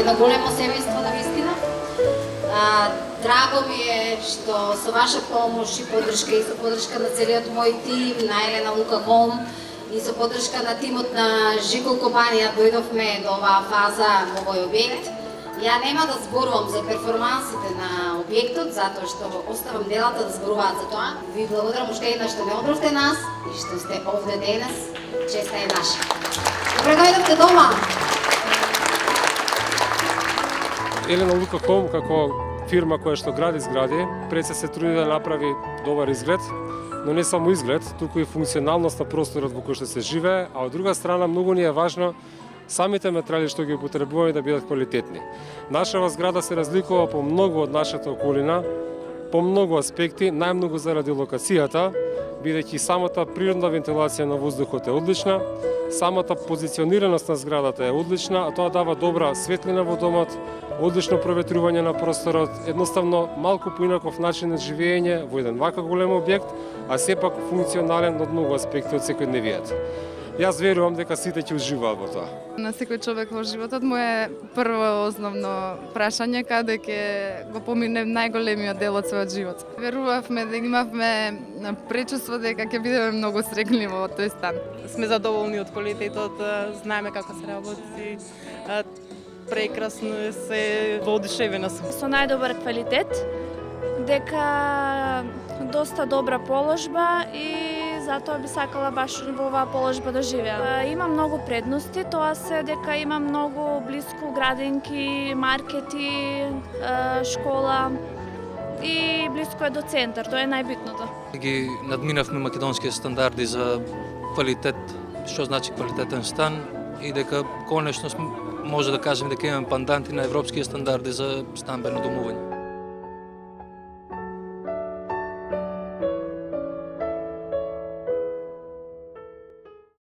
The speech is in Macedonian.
едно големо семејство на вистина. Драго ми е што со ваша помош и поддршка и со поддршка на целиот мој тим, на Елена Лука Хом и со поддршка на тимот на Жико компанија дојдовме до оваа фаза во овој објект. Ја нема да зборувам за перформансите на објектот, затоа што оставам делата да зборуваат за тоа. Ви благодарам уште еднаш што ме одбравте нас и што сте овде денес. Честа е наша. Добре дојдовте дома! Елена Лука Хом како фирма која што гради згради, пред се труди да направи добар изглед, но не само изглед, туку и функционалност на просторот во кој што се живее, а од друга страна многу ни е важно самите материјали што ги употребуваме да бидат квалитетни. Нашава зграда се разликува по многу од нашата околина, по многу аспекти, најмногу заради локацијата, бидејќи самата природна вентилација на воздухот е одлична, самата позиционираност на зградата е одлична, а тоа дава добра светлина во домот, одлично проветрување на просторот, едноставно малку поинаков начин на живење во еден вака голем објект, а сепак функционален од многу аспекти од секојдневијата. Јас верувам дека сите ќе уживаат во тоа. На секој човек во животот му е прво основно прашање каде ќе го помине најголемиот дел од својот живот. Верувавме да имавме пречувство дека ќе бидеме многу среќни во тој стан. Сме задоволни од квалитетот, знаеме како се работи, прекрасно се воодушевена сум. Со најдобар квалитет, дека доста добра положба и затоа би сакала баш во оваа положба да живеам. Има многу предности, тоа се дека има многу блиску градинки, маркети, школа и блиско е до центар, тоа е најбитното. Ги надминавме македонските стандарди за квалитет, што значи квалитетен стан и дека конечно може да кажеме дека имаме панданти на европските стандарди за стамбено домување.